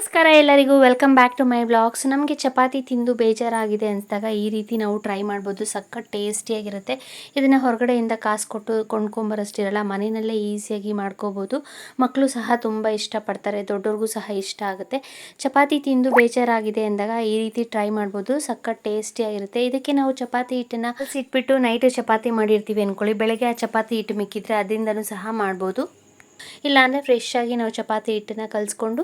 ನಮಸ್ಕಾರ ಎಲ್ಲರಿಗೂ, welcome back to my vlogs. ನಮಗೆ ಚಪಾತಿ ತಿಂದು ಬೇಜಾರಾಗಿದೆ ಅನಿಸಿದಾಗ ಈ ರೀತಿ ನಾವು ಟ್ರೈ ಮಾಡ್ಬೋದು. ಸಖತ್ ಟೇಸ್ಟಿಯಾಗಿರುತ್ತೆ. ಇದನ್ನು ಹೊರಗಡೆಯಿಂದ ಕಾಸು ಕೊಟ್ಟು ಕೊಂಡ್ಕೊಂಬರೋಷ್ಟಿರಲ್ಲ, ಮನೆಯಲ್ಲೇ ಈಸಿಯಾಗಿ ಮಾಡ್ಕೋಬೋದು. ಮಕ್ಕಳು ಸಹ ತುಂಬ ಇಷ್ಟಪಡ್ತಾರೆ, ದೊಡ್ಡವ್ರಿಗೂ ಸಹ ಇಷ್ಟ ಆಗುತ್ತೆ. ಚಪಾತಿ ತಿಂದು ಬೇಜಾರಾಗಿದೆ ಅಂದಾಗ ಈ ರೀತಿ ಟ್ರೈ ಮಾಡ್ಬೋದು. ಸಖತ್ ಟೇಸ್ಟಿಯಾಗಿರುತ್ತೆ. ಇದಕ್ಕೆ ನಾವು ಚಪಾತಿ ಹಿಟ್ಟನ್ನು ಇಟ್ಬಿಟ್ಟು ನೈಟ್ ಚಪಾತಿ ಮಾಡಿರ್ತೀವಿ ಅಂದ್ಕೊಳ್ಳಿ, ಬೆಳಗ್ಗೆ ಆ ಚಪಾತಿ ಹಿಟ್ಟು ಮಿಕ್ಕಿದ್ರೆ ಅದರಿಂದನೂ ಸಹ ಮಾಡ್ಬೋದು. ಇಲ್ಲಾಂದರೆ ಫ್ರೆಶ್ ಆಗಿ ನಾವು ಚಪಾತಿ ಹಿಟ್ಟನ್ನು ಕಲಿಸ್ಕೊಂಡು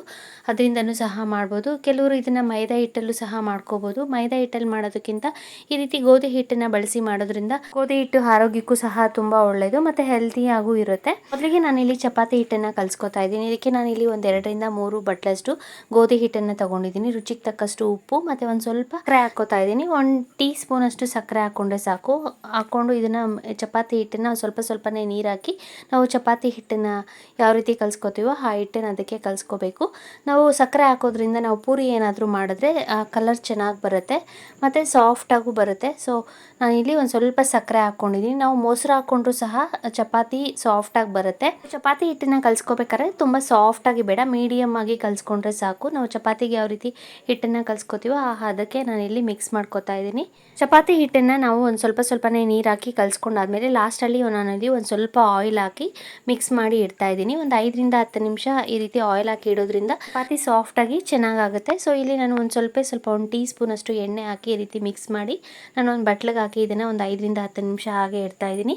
ಅದರಿಂದನೂ ಸಹ ಮಾಡ್ಬೋದು. ಕೆಲವರು ಇದನ್ನು ಮೈದಾ ಹಿಟ್ಟಲ್ಲೂ ಸಹ ಮಾಡ್ಕೋಬೋದು. ಮೈದಾ ಹಿಟ್ಟಲ್ಲಿ ಮಾಡೋದಕ್ಕಿಂತ ಈ ರೀತಿ ಗೋಧಿ ಹಿಟ್ಟನ್ನು ಬಳಸಿ ಮಾಡೋದ್ರಿಂದ ಗೋಧಿ ಹಿಟ್ಟು ಆರೋಗ್ಯಕ್ಕೂ ಸಹ ತುಂಬ ಒಳ್ಳೆಯದು ಮತ್ತು ಹೆಲ್ತಿಯಾಗೂ ಇರುತ್ತೆ. ಮೊದಲಿಗೆ ನಾನಿಲ್ಲಿ ಚಪಾತಿ ಹಿಟ್ಟನ್ನು ಕಲಿಸ್ಕೊತಾ ಇದ್ದೀನಿ. ಇದಕ್ಕೆ ನಾನಿಲ್ಲಿ ಒಂದು 2-3 ಬಟ್ಲಷ್ಟು ಗೋಧಿ ಹಿಟ್ಟನ್ನು ತೊಗೊಂಡಿದ್ದೀನಿ. ರುಚಿಗೆ ತಕ್ಕಷ್ಟು ಉಪ್ಪು ಮತ್ತು ಒಂದು ಸ್ವಲ್ಪ ಸಕ್ಕರೆ ಹಾಕ್ಕೋತಾ ಇದ್ದೀನಿ. 1 ಟೀ ಸ್ಪೂನಷ್ಟು ಸಕ್ಕರೆ ಹಾಕ್ಕೊಂಡ್ರೆ ಸಾಕು. ಹಾಕ್ಕೊಂಡು ಇದನ್ನು ಚಪಾತಿ ಹಿಟ್ಟನ್ನು ಸ್ವಲ್ಪನೇ ನೀರು ಹಾಕಿ ನಾವು ಚಪಾತಿ ಹಿಟ್ಟನ್ನು ಯಾವ ರೀತಿ ಕಲಿಸ್ಕೋತೀವೋ ಆ ಹಿಟ್ಟನ್ನು ಅದಕ್ಕೆ ಕಲಿಸ್ಕೋಬೇಕು. ನಾವು ಸಕ್ಕರೆ ಹಾಕೋದ್ರಿಂದ ನಾವು ಪೂರಿ ಏನಾದರೂ ಮಾಡಿದ್ರೆ ಕಲರ್ ಚೆನ್ನಾಗಿ ಬರುತ್ತೆ ಮತ್ತು ಸಾಫ್ಟಾಗೂ ಬರುತ್ತೆ. ಸೊ ನಾನಿಲ್ಲಿ ಒಂದು ಸ್ವಲ್ಪ ಸಕ್ಕರೆ ಹಾಕ್ಕೊಂಡಿದ್ದೀನಿ. ನಾವು ಮೊಸರು ಹಾಕ್ಕೊಂಡ್ರೂ ಸಹ ಚಪಾತಿ ಸಾಫ್ಟಾಗಿ ಬರುತ್ತೆ. ಚಪಾತಿ ಹಿಟ್ಟನ್ನು ಕಲಿಸ್ಕೋಬೇಕಾದ್ರೆ ತುಂಬ ಸಾಫ್ಟಾಗಿ ಬೇಡ, ಮೀಡಿಯಮ್ ಆಗಿ ಕಲಿಸ್ಕೊಂಡ್ರೆ ಸಾಕು. ನಾವು ಚಪಾತಿಗೆ ಯಾವ ರೀತಿ ಹಿಟ್ಟನ್ನು ಕಲಿಸ್ಕೋತೀವೋ ಅದಕ್ಕೆ ನಾನಿಲ್ಲಿ ಮಿಕ್ಸ್ ಮಾಡ್ಕೋತಾ ಇದ್ದೀನಿ. ಚಪಾತಿ ಹಿಟ್ಟನ್ನು ನಾವು ಒಂದು ಸ್ವಲ್ಪನೇ ನೀರು ಹಾಕಿ ಕಲಿಸ್ಕೊಂಡಾದ್ಮೇಲೆ ಲಾಸ್ಟಲ್ಲಿ ನಾನಲ್ಲಿ ಒಂದು ಸ್ವಲ್ಪ ಆಯಿಲ್ ಹಾಕಿ ಮಿಕ್ಸ್ ಮಾಡಿ ಇಡ್ತಾ ಇದ್ದೀನಿ. ಒಂದು 5-10 ನಿಮಿಷ ಈ ರೀತಿ ಆಯಿಲ್ ಹಾಕಿ ಇಡೋದ್ರಿಂದ ಚಪಾತಿ ಸಾಫ್ಟಾಗಿ ಚೆನ್ನಾಗಾಗುತ್ತೆ. ಸೊ ಇಲ್ಲಿ ನಾನು ಒಂದು ಸ್ವಲ್ಪ 1 ಟೀ ಸ್ಪೂನಷ್ಟು ಎಣ್ಣೆ ಹಾಕಿ ಈ ರೀತಿ ಮಿಕ್ಸ್ ಮಾಡಿ ನಾನು ಒಂದು ಬಟ್ಲಿಗೆ ಹಾಕಿ ಇದನ್ನು ಒಂದು 5-10 ನಿಮಿಷ ಹಾಗೆ ಇಡ್ತಾ ಇದ್ದೀನಿ.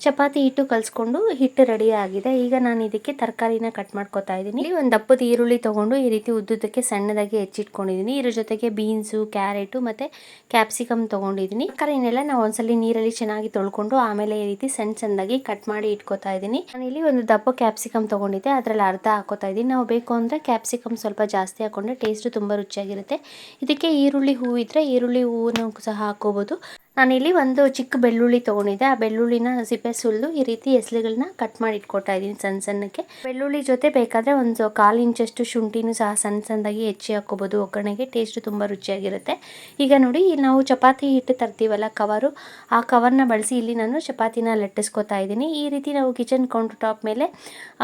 ಚಪಾತಿ ಹಿಟ್ಟು ಕಲಿಸ್ಕೊಂಡು ಹಿಟ್ಟು ರೆಡಿ ಆಗಿದೆ. ಈಗ ನಾನು ಇದಕ್ಕೆ ತರಕಾರಿನ ಕಟ್ ಮಾಡ್ಕೊತಾ ಇದ್ದೀನಿ. ಇಲ್ಲಿ ಒಂದು ದಪ್ಪದ ಈರುಳ್ಳಿ ತೊಗೊಂಡು ಈ ರೀತಿ ಉದ್ದುದಕ್ಕೆ ಸಣ್ಣದಾಗಿ ಹೆಚ್ಚಿಟ್ಕೊಂಡಿದ್ದೀನಿ. ಇದ್ರ ಜೊತೆಗೆ ಬೀನ್ಸು, ಕ್ಯಾರೆಟು ಮತ್ತು ಕ್ಯಾಪ್ಸಿಕಮ್ ತೊಗೊಂಡಿದ್ದೀನಿ. ತರಕಾರಿನೆಲ್ಲ ನಾವು ಒಂದ್ಸಲಿ ನೀರಲ್ಲಿ ಚೆನ್ನಾಗಿ ತೊಳ್ಕೊಂಡು ಆಮೇಲೆ ಈ ರೀತಿ ಸಣ್ಣದಾಗಿ ಕಟ್ ಮಾಡಿ ಇಟ್ಕೋತಾ ಇದ್ದೀನಿ. ನಾನಿಲ್ಲಿ ಒಂದು ದಪ್ಪ ಕ್ಯಾಪ್ಸಿಕಮ್ ತೊಗೊಂಡಿದ್ದೆ, ಅದರಲ್ಲಿ ಅರ್ಧ ಹಾಕೋತಾ ಇದ್ದೀನಿ. ನಾವು ಬೇಕು ಅಂದರೆ ಕ್ಯಾಪ್ಸಿಕಮ್ ಸ್ವಲ್ಪ ಜಾಸ್ತಿ ಹಾಕೊಂಡ್ರೆ ಟೇಸ್ಟು ತುಂಬ ರುಚಿಯಾಗಿರುತ್ತೆ. ಇದಕ್ಕೆ ಈರುಳ್ಳಿ ಹೂವು ಇದ್ದರೆ ಈರುಳ್ಳಿ ಹೂವನ್ನು ಸಹ ಹಾಕೋಬೋದು. ನಾನಿಲ್ಲಿ ಒಂದು ಚಿಕ್ಕ ಬೆಳ್ಳುಳ್ಳಿ ತೊಗೊಂಡಿದ್ದೆ. ಆ ಬೆಳ್ಳುಳ್ಳಿನ ಸಿಪ್ಪೆ ಸುಲಿದು ಈ ರೀತಿ ಎಸ್ಳುಗಳನ್ನ ಕಟ್ ಮಾಡಿ ಇಟ್ಕೊತಾ ಇದ್ದೀನಿ ಸಣ್ಣಕ್ಕೆ. ಬೆಳ್ಳುಳ್ಳಿ ಜೊತೆ ಬೇಕಾದರೆ ಒಂದು 1/4 ಇಂಚಷ್ಟು ಶುಂಠಿನೂ ಸಹ ಸಣ್ಣದಾಗಿ ಹೆಚ್ಚಿ ಹಾಕೋಬೋದು. ಒಗ್ಗರಣೆಗೆ ಟೇಸ್ಟು ತುಂಬ ರುಚಿಯಾಗಿರುತ್ತೆ. ಈಗ ನೋಡಿ, ಇಲ್ಲಿ ನಾವು ಚಪಾತಿ ಹಿಟ್ಟು ತರ್ತೀವಲ್ಲ ಕವರು, ಆ ಕವರ್ನ ಬಳಸಿ ಇಲ್ಲಿ ನಾನು ಚಪಾತಿನ ಲಟ್ಟಿಸ್ಕೊತಾ ಇದ್ದೀನಿ. ಈ ರೀತಿ ನಾವು ಕಿಚನ್ ಕೌಂಟರ್ ಟಾಪ್ ಮೇಲೆ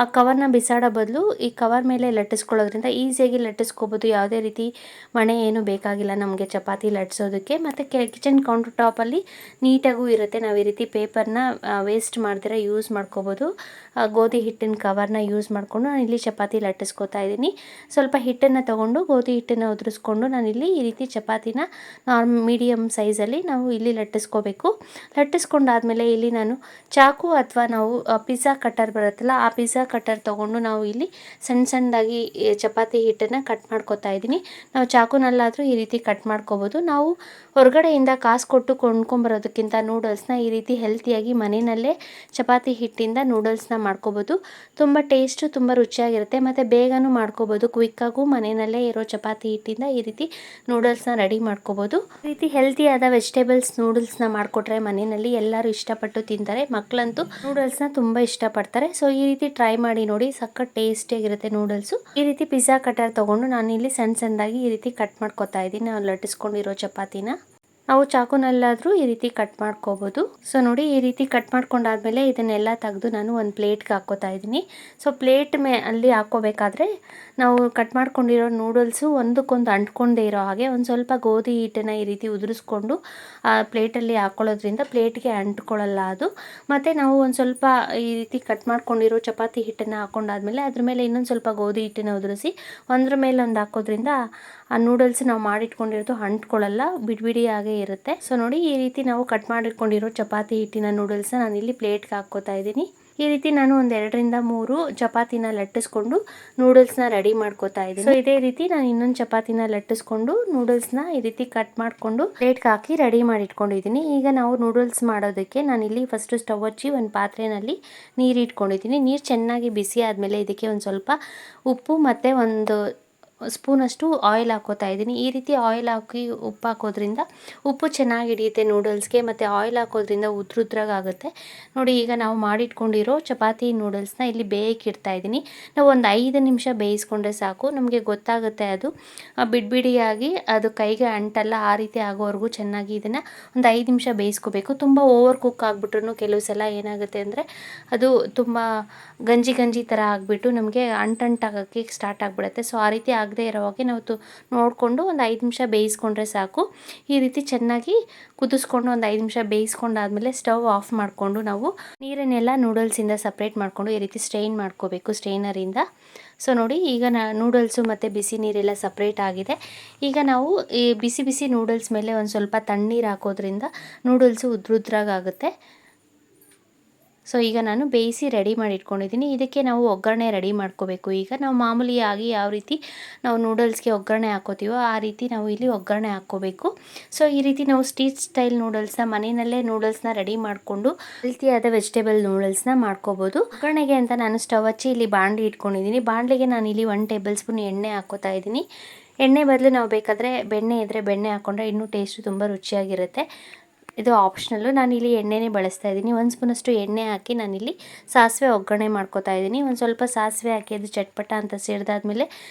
ಆ ಕವರ್ನ ಬಿಸಾಡೋ ಬದಲು ಈ ಕವರ್ ಮೇಲೆ ಲಟ್ಟಿಸ್ಕೊಳ್ಳೋದ್ರಿಂದ ಈಸಿಯಾಗಿ ಲಟ್ಟಿಸ್ಕೋಬೋದು. ಯಾವುದೇ ರೀತಿ ಮಣೆ ಏನು ಬೇಕಾಗಿಲ್ಲ ನಮಗೆ ಚಪಾತಿ ಲಟ್ಟಿಸೋದಕ್ಕೆ. ಮತ್ತು ಕಿಚನ್ ಕೌಂಟರ್ ಟಾಪಲ್ಲಿ ನೀಟಾಗೂ ಇರುತ್ತೆ. ನಾವು ಈ ರೀತಿ ಪೇಪರ್ನ ವೇಸ್ಟ್ ಮಾಡ್ದಿರ ಯೂಸ್ ಮಾಡ್ಕೋಬೋದು. ಗೋಧಿ ಹಿಟ್ಟಿನ ಕವರ್ನ ಯೂಸ್ ಮಾಡಿಕೊಂಡು ನಾನು ಇಲ್ಲಿ ಚಪಾತಿ ಲಟ್ಟಿಸ್ಕೊತಾ ಇದ್ದೀನಿ. ಸ್ವಲ್ಪ ಹಿಟ್ಟನ್ನು ತೊಗೊಂಡು ಗೋಧಿ ಹಿಟ್ಟನ್ನು ಉದುರಿಸ್ಕೊಂಡು ನಾನಿಲ್ಲಿ ಈ ರೀತಿ ಚಪಾತಿನ ಮೀಡಿಯಮ್ ಸೈಜಲ್ಲಿ ನಾವು ಇಲ್ಲಿ ಲಟ್ಟಿಸ್ಕೋಬೇಕು. ಲಟ್ಟಿಸ್ಕೊಂಡಾದ್ಮೇಲೆ ಇಲ್ಲಿ ನಾನು ಚಾಕು ಅಥವಾ ನಾವು ಪಿಜ್ಜಾ ಕಟ್ಟರ್ ಬರುತ್ತಲ್ಲ, ಆ ಪಿಜ್ಜಾ ಕಟ್ಟರ್ ತೊಗೊಂಡು ನಾವು ಇಲ್ಲಿ ಸಣ್ಣದಾಗಿ ಚಪಾತಿ ಹಿಟ್ಟನ್ನು ಕಟ್ ಮಾಡ್ಕೊತಾ ಇದ್ದೀನಿ. ನಾವು ಚಾಕುನಲ್ಲಾದರೂ ಈ ರೀತಿ ಕಟ್ ಮಾಡ್ಕೋಬೋದು. ನಾವು ಹೊರಗಡೆಯಿಂದ ಕಾಸು ಕೊಟ್ಟು ಕೊಂಡ್ಕೊಂಬರೋದಕ್ಕಿಂತ ನೂಡಲ್ಸ್ನ ಈ ರೀತಿ ಹೆಲ್ತಿಯಾಗಿ ಮನೆಯಲ್ಲೇ ಚಪಾತಿ ಹಿಟ್ಟಿಂದ ನೂಡಲ್ಸ್ನ ಮಾಡ್ಕೋಬೋದು. ತುಂಬ ಟೇಸ್ಟು ತುಂಬ ರುಚಿಯಾಗಿರುತ್ತೆ ಮತ್ತು ಬೇಗನೂ ಮಾಡ್ಕೋಬೋದು. ಕ್ವಿಕ್ಕಾಗೂ ಮನೆಯಲ್ಲೇ ಇರೋ ಚಪಾತಿ ಹಿಟ್ಟಿಂದ ಈ ರೀತಿ ನೂಡಲ್ಸ್ನ ರೆಡಿ ಮಾಡ್ಕೋಬೋದು. ಈ ರೀತಿ ಹೆಲ್ತಿಯಾದ ವೆಜಿಟೇಬಲ್ಸ್ ನೂಡಲ್ಸ್ನ ಮಾಡಿಕೊಟ್ರೆ ಮನೆಯಲ್ಲಿ ಎಲ್ಲರೂ ಇಷ್ಟಪಟ್ಟು ತಿಂತಾರೆ. ಮಕ್ಕಳಂತೂ ನೂಡಲ್ಸ್ನ ತುಂಬ ಇಷ್ಟಪಡ್ತಾರೆ. ಸೊ ಈ ರೀತಿ ಟ್ರೈ ಮಾಡಿ ನೋಡಿ, ಸಖತ್ ಟೇಸ್ಟಿಯಾಗಿರುತ್ತೆ ನೂಡಲ್ಸು. ಈ ರೀತಿ ಪಿಜ್ಜಾ ಕಟರ್ ತೊಗೊಂಡು ನಾನಿಲ್ಲಿ ಸಣ್ಣದಾಗಿ ಈ ರೀತಿ ಕಟ್ ಮಾಡ್ಕೊತಾ ಇದ್ದೀನಿ. ನಾವು ಲಟ್ಟಿಸ್ಕೊಂಡಿರೋ ಚಪಾತಿನ ನಾವು ಚಾಕುನಲ್ಲಾದರೂ ಈ ರೀತಿ ಕಟ್ ಮಾಡ್ಕೋಬೋದು. ಸೊ ನೋಡಿ, ಈ ರೀತಿ ಕಟ್ ಮಾಡ್ಕೊಂಡಾದ್ಮೇಲೆ ಇದನ್ನೆಲ್ಲ ತೆಗೆದು ನಾನು ಒಂದು ಪ್ಲೇಟ್ಗೆ ಹಾಕ್ಕೋತಾ ಇದ್ದೀನಿ. ಸೊ ಪ್ಲೇಟ್ ಅಲ್ಲಿ ಹಾಕ್ಕೋಬೇಕಾದ್ರೆ ನಾವು ಕಟ್ ಮಾಡ್ಕೊಂಡಿರೋ ನೂಡಲ್ಸು ಒಂದಕ್ಕೊಂದು ಅಂಟ್ಕೊಂಡೇ ಇರೋ ಹಾಗೆ ಒಂದು ಸ್ವಲ್ಪ ಗೋಧಿ ಹಿಟ್ಟನ್ನು ಈ ರೀತಿ ಉದುರಿಸ್ಕೊಂಡು ಆ ಪ್ಲೇಟಲ್ಲಿ ಹಾಕ್ಕೊಳ್ಳೋದ್ರಿಂದ ಪ್ಲೇಟ್ಗೆ ಅಂಟ್ಕೊಳ್ಳಲ್ಲ ಅದು. ಮತ್ತು ನಾವು ಒಂದು ಸ್ವಲ್ಪ ಈ ರೀತಿ ಕಟ್ ಮಾಡ್ಕೊಂಡಿರೋ ಚಪಾತಿ ಹಿಟ್ಟನ್ನು ಹಾಕ್ಕೊಂಡಾದ್ಮೇಲೆ ಅದ್ರ ಮೇಲೆ ಇನ್ನೊಂದು ಸ್ವಲ್ಪ ಗೋಧಿ ಹಿಟ್ಟನ್ನು ಉದುರಿಸಿ ಒಂದ್ರ ಮೇಲೆ ಒಂದು ಹಾಕೋದ್ರಿಂದ ಆ ನೂಡಲ್ಸ್ ನಾವು ಮಾಡಿಟ್ಕೊಂಡಿರೋದು ಅಂಟ್ಕೊಳ್ಳಲ್ಲ, ಬಿಡಿಯಾಗೇ ಇರುತ್ತೆ. ಸೊ ನೋಡಿ, ಈ ರೀತಿ ನಾವು ಕಟ್ ಮಾಡಿಟ್ಕೊಂಡಿರೋ ಚಪಾತಿ ಹಿಟ್ಟಿನ ನೂಡಲ್ಸ್ನ ನಾನಿಲ್ಲಿ ಪ್ಲೇಟ್ಗೆ ಹಾಕ್ಕೋತಾ ಇದ್ದೀನಿ. ಈ ರೀತಿ ನಾನು ಒಂದು 2-3 ಚಪಾತಿನ ಲಟ್ಟಿಸ್ಕೊಂಡು ನೂಡಲ್ಸ್ನ ರೆಡಿ ಮಾಡ್ಕೋತಾ ಇದ್ದೀನಿ. ಸೊ ಇದೇ ರೀತಿ ನಾನು ಇನ್ನೊಂದು ಚಪಾತಿನ ಲಟ್ಟಿಸ್ಕೊಂಡು ನೂಡಲ್ಸ್ನ ಈ ರೀತಿ ಕಟ್ ಮಾಡಿಕೊಂಡು ಪ್ಲೇಟ್ಗೆ ಹಾಕಿ ರೆಡಿ ಮಾಡಿ ಇಟ್ಕೊಂಡಿದ್ದೀನಿ. ಈಗ ನಾವು ನೂಡಲ್ಸ್ ಮಾಡೋದಕ್ಕೆ ನಾನಿಲ್ಲಿ ಫಸ್ಟು ಸ್ಟವ್ ಹಚ್ಚಿ ಒಂದು ಪಾತ್ರೆಯಲ್ಲಿ ನೀರು ಇಟ್ಕೊಂಡಿದ್ದೀನಿ. ನೀರು ಚೆನ್ನಾಗಿ ಬಿಸಿ ಆದಮೇಲೆ ಇದಕ್ಕೆ ಒಂದು ಸ್ವಲ್ಪ ಉಪ್ಪು ಮತ್ತು ಒಂದು ಸ್ಪೂನಷ್ಟು ಆಯಿಲ್ ಹಾಕ್ಕೋತಾ ಇದ್ದೀನಿ. ಈ ರೀತಿ ಆಯಿಲ್ ಹಾಕಿ ಉಪ್ಪು ಹಾಕೋದ್ರಿಂದ ಉಪ್ಪು ಚೆನ್ನಾಗಿ ಹಿಡಿಯುತ್ತೆ ನೂಡಲ್ಸ್ಗೆ, ಮತ್ತು ಆಯಿಲ್ ಹಾಕೋದ್ರಿಂದ ಉದ್ರುದ್ರಾಗುತ್ತೆ. ನೋಡಿ, ಈಗ ನಾವು ಮಾಡಿಟ್ಕೊಂಡಿರೋ ಚಪಾತಿ ನೂಡಲ್ಸ್ನ ಇಲ್ಲಿ ಬೇಯಕ್ಕೆ ಇಡ್ತಾ ಇದ್ದೀನಿ. ನಾವು ಒಂದು 5 ನಿಮಿಷ ಬೇಯಿಸ್ಕೊಂಡ್ರೆ ಸಾಕು. ನಮಗೆ ಗೊತ್ತಾಗುತ್ತೆ ಅದು ಬಿಡಿಯಾಗಿ ಅದು ಕೈಗೆ ಅಂಟಲ್ಲ. ಆ ರೀತಿ ಆಗೋವರೆಗೂ ಚೆನ್ನಾಗಿ ಇದನ್ನು ಒಂದು 5 ನಿಮಿಷ ಬೇಯಿಸ್ಕೋಬೇಕು. ತುಂಬ ಓವರ್ ಕುಕ್ ಆಗಿಬಿಟ್ರೂ ಕೆಲವು ಸಲ ಏನಾಗುತ್ತೆ ಅಂದರೆ ಅದು ತುಂಬ ಗಂಜಿ ಥರ ಆಗಿಬಿಟ್ಟು ನಮಗೆ ಅಂಟಾಗೋಕ್ಕೆ ಸ್ಟಾರ್ಟ್ ಆಗಿಬಿಡುತ್ತೆ. ಸೊ ಆ ರೀತಿ ಆಗದೆ ಇರೋ ಹಾಗೆ ನಾವು ನೋಡಿಕೊಂಡು ಒಂದು 5 ನಿಮಿಷ ಬೇಯಿಸ್ಕೊಂಡ್ರೆ ಸಾಕು. ಈ ರೀತಿ ಚೆನ್ನಾಗಿ ಕುದಿಸ್ಕೊಂಡು ಒಂದು 5 ನಿಮಿಷ ಬೇಯಿಸ್ಕೊಂಡಾದ್ಮೇಲೆ ಸ್ಟವ್ ಆಫ್ ಮಾಡಿಕೊಂಡು ನಾವು ನೀರನ್ನೆಲ್ಲ ನೂಡಲ್ಸಿಂದ ಸಪ್ರೇಟ್ ಮಾಡಿಕೊಂಡು ಈ ರೀತಿ ಸ್ಟ್ರೈನ್ ಮಾಡ್ಕೋಬೇಕು ಸ್ಟ್ರೈನರಿಂದ. ಸೊ ನೋಡಿ, ಈಗ ನೂಡಲ್ಸು ಮತ್ತು ಬಿಸಿ ನೀರೆಲ್ಲ ಸಪ್ರೇಟ್ ಆಗಿದೆ. ಈಗ ನಾವು ಈ ಬಿಸಿ ಬಿಸಿ ನೂಡಲ್ಸ್ ಮೇಲೆ ಒಂದು ಸ್ವಲ್ಪ ತಣ್ಣೀರು ಹಾಕೋದ್ರಿಂದ ನೂಡಲ್ಸು ಉದ್ರುದ್ರಾಗುತ್ತೆ. ಸೊ ಈಗ ನಾನು ಬೇಯಿಸಿ ರೆಡಿ ಮಾಡಿ ಇಟ್ಕೊಂಡಿದ್ದೀನಿ. ಇದಕ್ಕೆ ನಾವು ಒಗ್ಗರಣೆ ರೆಡಿ ಮಾಡ್ಕೋಬೇಕು. ಈಗ ನಾವು ಮಾಮೂಲಿಯಾಗಿ ಯಾವ ರೀತಿ ನಾವು ನೂಡಲ್ಸ್ಗೆ ಒಗ್ಗರಣೆ ಹಾಕೋತೀವೋ ಆ ರೀತಿ ನಾವು ಇಲ್ಲಿ ಒಗ್ಗರಣೆ ಹಾಕ್ಕೋಬೇಕು. ಸೊ ಈ ರೀತಿ ನಾವು ಸ್ಟ್ರೀಟ್ ಸ್ಟೈಲ್ ನೂಡಲ್ಸ್ನ ಮನೆಯಲ್ಲೇ ನೂಡಲ್ಸ್ನ ರೆಡಿ ಮಾಡಿಕೊಂಡು ಹೆಲ್ತಿಯಾದ ವೆಜಿಟೇಬಲ್ ನೂಡಲ್ಸ್ನ ಮಾಡ್ಕೋಬೋದು. ಒಗ್ಗರಣೆಗೆ ಅಂತ ನಾನು ಸ್ಟವ್ ಹಚ್ಚಿ ಇಲ್ಲಿ ಬಾಣಲಿ ಇಟ್ಕೊಂಡಿದ್ದೀನಿ. ಬಾಣಲಿಗೆ ನಾನು ಇಲ್ಲಿ 1 ಟೇಬಲ್ ಸ್ಪೂನ್ ಎಣ್ಣೆ ಹಾಕೋತಾ ಇದ್ದೀನಿ. ಎಣ್ಣೆ ಬದಲು ನಾವು ಬೇಕಾದರೆ ಬೆಣ್ಣೆ ಇದ್ದರೆ ಬೆಣ್ಣೆ ಹಾಕ್ಕೊಂಡ್ರೆ ಇನ್ನೂ ಟೇಸ್ಟು ತುಂಬ ರುಚಿಯಾಗಿರುತ್ತೆ. ಇದು ಆಪ್ಷನಲ್ಲು. ನಾನಿಲ್ಲಿ ಎಣ್ಣೆನೇ ಬಳಸ್ತಾ ಇದ್ದೀನಿ. 1 ಸ್ಪೂನಷ್ಟು ಎಣ್ಣೆ ಹಾಕಿ ನಾನಿಲ್ಲಿ ಸಾಸಿವೆ ಒಗ್ಗರಣೆ ಮಾಡ್ಕೋತಾ ಇದ್ದೀನಿ. ಒಂದು ಸ್ವಲ್ಪ ಸಾಸಿವೆ ಹಾಕಿ ಅದು ಚಟ್ಪಟ ಅಂತ ಸಿಡ್ದಾದ್ಮೇಲೆ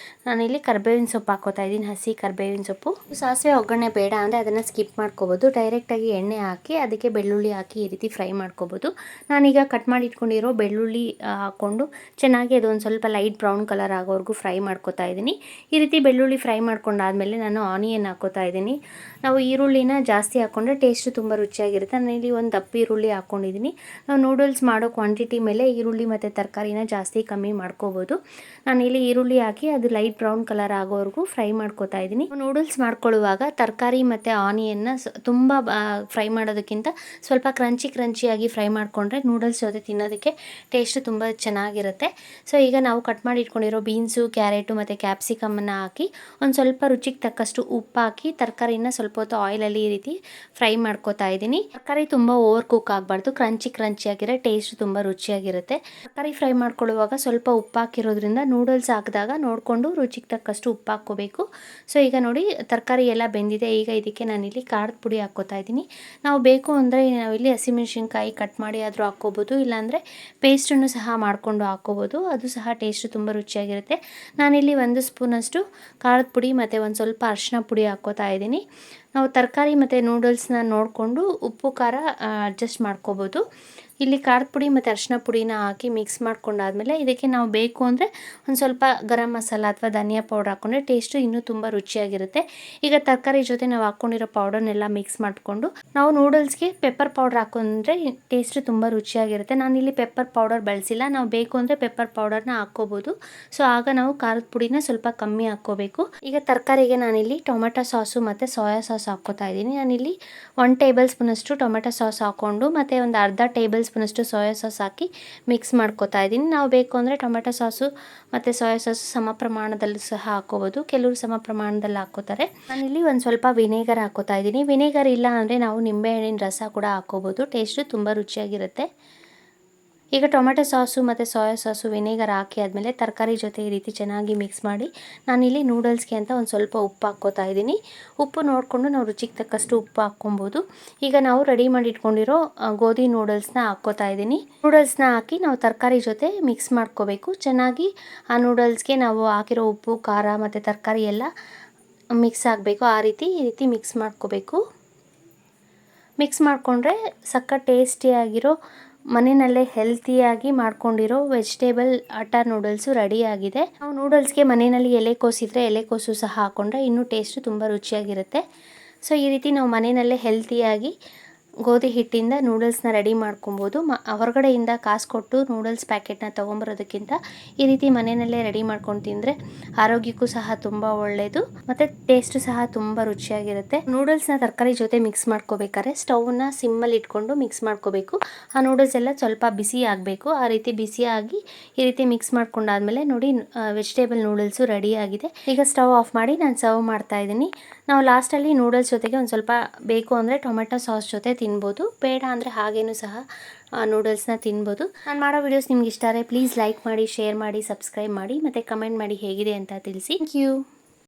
ನಾನಿಲ್ಲಿ ಕರಿಬೇವಿನ ಸೊಪ್ಪು ಹಾಕೋತಾ ಇದ್ದೀನಿ, ಹಸಿ ಕರಿಬೇವಿನ ಸೊಪ್ಪು. ಸಾಸಿವೆ ಒಗ್ಗರಣೆ ಬೇಡ ಅಂದರೆ ಅದನ್ನು ಸ್ಕಿಪ್ ಮಾಡ್ಕೋಬೋದು. ಡೈರೆಕ್ಟಾಗಿ ಎಣ್ಣೆ ಹಾಕಿ ಅದಕ್ಕೆ ಬೆಳ್ಳುಳ್ಳಿ ಹಾಕಿ ಈ ರೀತಿ ಫ್ರೈ ಮಾಡ್ಕೋಬೋದು. ನಾನೀಗ ಕಟ್ ಮಾಡಿ ಇಟ್ಕೊಂಡಿರೋ ಬೆಳ್ಳುಳ್ಳಿ ಹಾಕ್ಕೊಂಡು ಚೆನ್ನಾಗಿ ಅದು ಒಂದು ಸ್ವಲ್ಪ ಲೈಟ್ ಬ್ರೌನ್ ಕಲರ್ ಆಗೋವರೆಗೂ ಫ್ರೈ ಮಾಡ್ಕೋತಾ ಇದ್ದೀನಿ. ಈ ರೀತಿ ಬೆಳ್ಳುಳ್ಳಿ ಫ್ರೈ ಮಾಡ್ಕೊಂಡಾದ್ಮೇಲೆ ನಾನು ಆನಿಯನ್ ಹಾಕೋತಾ ಇದ್ದೀನಿ. ನಾವು ಈರುಳ್ಳಿನ ಜಾಸ್ತಿ ಹಾಕ್ಕೊಂಡ್ರೆ ಟೇಸ್ಟು ತುಂಬ ರುಚಿಯಾಗಿರುತ್ತೆ. ನಾನಿಲ್ಲಿ ಒಂದು ದಪ್ಪ ಈರುಳ್ಳಿ ಹಾಕ್ಕೊಂಡಿದ್ದೀನಿ. ನಾವು ನೂಡಲ್ಸ್ ಮಾಡೋ ಕ್ವಾಂಟಿಟಿ ಮೇಲೆ ಈರುಳ್ಳಿ ಮತ್ತು ತರಕಾರಿನ ಜಾಸ್ತಿ ಕಮ್ಮಿ ಮಾಡ್ಕೋಬೋದು. ನಾನಿಲ್ಲಿ ಈರುಳ್ಳಿ ಹಾಕಿ ಅದು ಲೈಟ್ ಬ್ರೌನ್ ಕಲರ್ ಆಗೋವರೆಗೂ ಫ್ರೈ ಮಾಡ್ಕೋತಾ ಇದ್ದೀನಿ. ನೂಡಲ್ಸ್ ಮಾಡ್ಕೊಳ್ಳುವಾಗ ತರಕಾರಿ ಮತ್ತು ಆನಿಯನ್ನ ತುಂಬ ಫ್ರೈ ಮಾಡೋದಕ್ಕಿಂತ ಸ್ವಲ್ಪ ಕ್ರಂಚಿಯಾಗಿ ಫ್ರೈ ಮಾಡಿಕೊಂಡ್ರೆ ನೂಡಲ್ಸ್ ಜೊತೆ ತಿನ್ನೋದಕ್ಕೆ ಟೇಸ್ಟು ತುಂಬ ಚೆನ್ನಾಗಿರುತ್ತೆ. ಸೊ ಈಗ ನಾವು ಕಟ್ ಮಾಡಿ ಇಟ್ಕೊಂಡಿರೋ ಬೀನ್ಸು, ಕ್ಯಾರೆಟು ಮತ್ತು ಕ್ಯಾಪ್ಸಿಕಮನ್ನು ಹಾಕಿ ಒಂದು ಸ್ವಲ್ಪ ರುಚಿಗೆ ತಕ್ಕಷ್ಟು ಉಪ್ಪು ಹಾಕಿ ತರಕಾರಿನ ಸ್ವಲ್ಪ ಹೊತ್ತು ಆಯಿಲಲ್ಲಿ ಈ ರೀತಿ ಫ್ರೈ ಮಾಡ್ಕೋತಾ ಇದ್ದೀನಿ. ತರಕಾರಿ ತುಂಬ ಓವರ್ ಕುಕ್ ಆಗಬಾರ್ದು, ಕ್ರಂಚಿಯಾಗಿರೋ ಟೇಸ್ಟ್ ತುಂಬ ರುಚಿಯಾಗಿರುತ್ತೆ. ತರಕಾರಿ ಫ್ರೈ ಮಾಡ್ಕೊಳ್ಳುವಾಗ ಸ್ವಲ್ಪ ಉಪ್ಪು ಹಾಕಿರೋದ್ರಿಂದ ನೂಡಲ್ಸ್ ಹಾಕಿದಾಗ ನೋಡಿಕೊಂಡು ರುಚಿಗೆ ತಕ್ಕಷ್ಟು ಉಪ್ಪು ಹಾಕ್ಕೋಬೇಕು. ಸೊ ಈಗ ನೋಡಿ ತರಕಾರಿ ಎಲ್ಲ ಬೆಂದಿದೆ. ಈಗ ಇದಕ್ಕೆ ನಾನಿಲ್ಲಿ ಖಾರದ ಪುಡಿ ಹಾಕ್ಕೋತಾ ಇದ್ದೀನಿ. ನಾವು ಬೇಕು ಅಂದರೆ ನಾವಿಲ್ಲಿ ಹಸಿಮೆಣಸಿನ್ಕಾಯಿ ಕಟ್ ಮಾಡಿ ಆದರೂ ಹಾಕ್ಕೋಬೋದು, ಇಲ್ಲಾಂದರೆ ಪೇಸ್ಟನ್ನು ಸಹ ಮಾಡಿಕೊಂಡು ಹಾಕ್ಕೋಬೋದು. ಅದು ಸಹ ಟೇಸ್ಟ್ ತುಂಬ ರುಚಿಯಾಗಿರುತ್ತೆ. ನಾನಿಲ್ಲಿ 1 ಸ್ಪೂನಷ್ಟು ಖಾರದ ಪುಡಿ ಮತ್ತು ಒಂದು ಸ್ವಲ್ಪ ಅರಿಶಿನ ಪುಡಿ ಹಾಕ್ಕೋತಾ ಇದ್ದೀನಿ. ನಾವು ತರಕಾರಿ ಮತ್ತು ನೂಡಲ್ಸ್ನ ನೋಡಿಕೊಂಡು ಉಪ್ಪು ಖಾರ ಅಡ್ಜಸ್ಟ್ ಮಾಡ್ಕೋಬೋದು. ಇಲ್ಲಿ ಖಾರದ ಪುಡಿ ಮತ್ತು ಅರಿಶಿನ ಪುಡಿನ ಹಾಕಿ ಮಿಕ್ಸ್ ಮಾಡ್ಕೊಂಡಾದ್ಮೇಲೆ ಇದಕ್ಕೆ ನಾವು ಬೇಕು ಅಂದರೆ ಒಂದು ಸ್ವಲ್ಪ ಗರಂ ಮಸಾಲ ಅಥವಾ ಧನಿಯಾ ಪೌಡರ್ ಹಾಕ್ಕೊಂಡ್ರೆ ಟೇಸ್ಟು ಇನ್ನೂ ತುಂಬ ರುಚಿಯಾಗಿರುತ್ತೆ. ಈಗ ತರಕಾರಿ ಜೊತೆ ನಾವು ಹಾಕ್ಕೊಂಡಿರೋ ಪೌಡರ್ನೆಲ್ಲ ಮಿಕ್ಸ್ ಮಾಡಿಕೊಂಡು ನಾವು ನೂಡಲ್ಸ್ಗೆ ಪೆಪ್ಪರ್ ಪೌಡರ್ ಹಾಕೊಂಡ್ರೆ ಟೇಸ್ಟು ತುಂಬ ರುಚಿಯಾಗಿರುತ್ತೆ. ನಾನಿಲ್ಲಿ ಪೆಪ್ಪರ್ ಪೌಡರ್ ಬಳಸಿಲ್ಲ. ನಾವು ಬೇಕು ಅಂದರೆ ಪೆಪ್ಪರ್ ಪೌಡರ್ನ ಹಾಕ್ಕೋಬೋದು. ಸೊ ಆಗ ನಾವು ಖಾರದ ಪುಡಿನ ಸ್ವಲ್ಪ ಕಮ್ಮಿ ಹಾಕ್ಕೋಬೇಕು. ಈಗ ತರಕಾರಿಗೆ ನಾನಿಲ್ಲಿ ಟೊಮೆಟೊ ಸಾಸು ಮತ್ತು ಸೋಯಾ ಸಾಸ್ ಹಾಕ್ಕೋತಾ ಇದ್ದೀನಿ. ನಾನಿಲ್ಲಿ 1 ಟೇಬಲ್ ಸ್ಪೂನಷ್ಟು ಟೊಮೆಟೊ ಸಾಸ್ ಹಾಕ್ಕೊಂಡು ಮತ್ತು ಒಂದು ಅರ್ಧ ಟೇಬಲ್ ಸ್ಪೂನಷ್ಟು ಸೋಯಾ ಸಾಸ್ ಹಾಕಿ ಮಿಕ್ಸ್ ಮಾಡ್ಕೋತಾ ಇದ್ದೀನಿ. ನಾವು ಬೇಕು ಅಂದರೆ ಟೊಮೆಟೊ ಸಾಸು ಮತ್ತು ಸೋಯಾ ಸಾಸು ಸಮ ಪ್ರಮಾಣದಲ್ಲಿ ಸಹ ಹಾಕ್ಕೋಬೋದು. ಕೆಲವರು ಸಮ ಪ್ರಮಾಣದಲ್ಲಿ ಹಾಕ್ಕೋತಾರೆ. ನಾನಿಲ್ಲಿ ಒಂದು ಸ್ವಲ್ಪ ವಿನೇಗರ್ ಹಾಕ್ಕೋತಾ ಇದ್ದೀನಿ. ವಿನೇಗರ್ ಇಲ್ಲ ಅಂದರೆ ನಾವು ನಿಂಬೆಹಣ್ಣಿನ ರಸ ಕೂಡ ಹಾಕ್ಕೋಬೋದು. ಟೇಸ್ಟು ತುಂಬ ರುಚಿಯಾಗಿರುತ್ತೆ. ಈಗ ಟೊಮೆಟೊ ಸಾಸು ಮತ್ತು ಸೋಯಾ ಸಾಸು ವಿನೇಗರ್ ಹಾಕಿ ಆದಮೇಲೆ ತರಕಾರಿ ಜೊತೆ ಈ ರೀತಿ ಚೆನ್ನಾಗಿ ಮಿಕ್ಸ್ ಮಾಡಿ ನಾನಿಲ್ಲಿ ನೂಡಲ್ಸ್ಗೆ ಅಂತ ಒಂದು ಸ್ವಲ್ಪ ಉಪ್ಪು ಹಾಕ್ಕೋತಾ ಇದ್ದೀನಿ. ಉಪ್ಪು ನೋಡಿಕೊಂಡು ನಾವು ರುಚಿಗೆ ತಕ್ಕಷ್ಟು ಉಪ್ಪು ಹಾಕ್ಕೊಬೋದು. ಈಗ ನಾವು ರೆಡಿ ಮಾಡಿ ಇಟ್ಕೊಂಡಿರೋ ಗೋಧಿ ನೂಡಲ್ಸ್ನ ಹಾಕ್ಕೋತಾ ಇದ್ದೀನಿ. ನೂಡಲ್ಸ್ನ ಹಾಕಿ ನಾವು ತರಕಾರಿ ಜೊತೆ ಮಿಕ್ಸ್ ಮಾಡ್ಕೋಬೇಕು. ಚೆನ್ನಾಗಿ ಆ ನೂಡಲ್ಸ್ಗೆ ನಾವು ಹಾಕಿರೋ ಉಪ್ಪು, ಖಾರ ಮತ್ತು ತರಕಾರಿ ಎಲ್ಲ ಮಿಕ್ಸ್ ಆಗಬೇಕು. ಈ ರೀತಿ ಮಿಕ್ಸ್ ಮಾಡ್ಕೋಬೇಕು. ಮಿಕ್ಸ್ ಮಾಡಿಕೊಂಡ್ರೆ ಸಖತ್ ಟೇಸ್ಟಿಯಾಗಿರೋ ಮನೆಯಲ್ಲೇ ಹೆಲ್ತಿಯಾಗಿ ಮಾಡ್ಕೊಂಡಿರೋ ವೆಜಿಟೇಬಲ್ ಆಟ ನೂಡಲ್ಸು ರೆಡಿಯಾಗಿದೆ. ನಾವು ನೂಡಲ್ಸ್ಗೆ ಮನೆಯಲ್ಲಿ ಎಲೆಕೋಸಿದ್ರೆ ಎಲೆಕೋಸು ಸಹ ಹಾಕ್ಕೊಂಡ್ರೆ ಇನ್ನೂ ಟೇಸ್ಟು ತುಂಬ ರುಚಿಯಾಗಿರುತ್ತೆ. ಸೊ ಈ ರೀತಿ ನಾವು ಮನೆಯಲ್ಲೇ ಹೆಲ್ತಿಯಾಗಿ ಗೋಧಿ ಹಿಟ್ಟಿಂದ ನೂಡಲ್ಸ್ನ ರೆಡಿ ಮಾಡ್ಕೊಬೋದು. ಹೊರಗಡೆಯಿಂದ ಕಾಸು ಕೊಟ್ಟು ನೂಡಲ್ಸ್ ಪ್ಯಾಕೆಟ್ನ ತೊಗೊಂಬರೋದಕ್ಕಿಂತ ಈ ರೀತಿ ಮನೆಯಲ್ಲೇ ರೆಡಿ ಮಾಡ್ಕೊಂಡು ತಿಂದರೆ ಆರೋಗ್ಯಕ್ಕೂ ಸಹ ತುಂಬ ಒಳ್ಳೆಯದು ಮತ್ತು ಟೇಸ್ಟು ಸಹ ತುಂಬ ರುಚಿಯಾಗಿರುತ್ತೆ. ನೂಡಲ್ಸ್ನ ತರಕಾರಿ ಜೊತೆ ಮಿಕ್ಸ್ ಮಾಡ್ಕೋಬೇಕಾದ್ರೆ ಸ್ಟವ್ನ ಸಿಮ್ಮಲ್ಲಿ ಇಟ್ಕೊಂಡು ಮಿಕ್ಸ್ ಮಾಡ್ಕೋಬೇಕು. ಆ ನೂಡಲ್ಸ್ ಎಲ್ಲ ಸ್ವಲ್ಪ ಬಿಸಿ ಆಗಬೇಕು. ಆ ರೀತಿ ಬಿಸಿಯಾಗಿ ಈ ರೀತಿ ಮಿಕ್ಸ್ ಮಾಡ್ಕೊಂಡಾದ್ಮೇಲೆ ನೋಡಿ ವೆಜಿಟೇಬಲ್ ನೂಡಲ್ಸು ರೆಡಿಯಾಗಿದೆ. ಈಗ ಸ್ಟವ್ ಆಫ್ ಮಾಡಿ ನಾನು ಸರ್ವ್ ಮಾಡ್ತಾ ಇದ್ದೀನಿ. ನಾವು ಲಾಸ್ಟಲ್ಲಿ ನೂಡಲ್ಸ್ ಜೊತೆಗೆ ಒಂದು ಸ್ವಲ್ಪ ಬೇಕು ಅಂದರೆ ಟೊಮೆಟೊ ಸಾಸ್ ಜೊತೆ ತಿನ್ಬೋದು, ಬೇಡ ಅಂದರೆ ಹಾಗೇನೂ ಸಹ ನೂಡಲ್ಸ್ನ ತಿನ್ಬೋದು. ನಾನು ಮಾಡೋ ವಿಡಿಯೋಸ್ ನಿಮ್ಗೆ ಇಷ್ಟ ಆದರೆ ಪ್ಲೀಸ್ ಲೈಕ್ ಮಾಡಿ, ಶೇರ್ ಮಾಡಿ, ಸಬ್ಸ್ಕ್ರೈಬ್ ಮಾಡಿ ಮತ್ತು ಕಮೆಂಟ್ ಮಾಡಿ ಹೇಗಿದೆ ಅಂತ ತಿಳಿಸಿ. Thank you.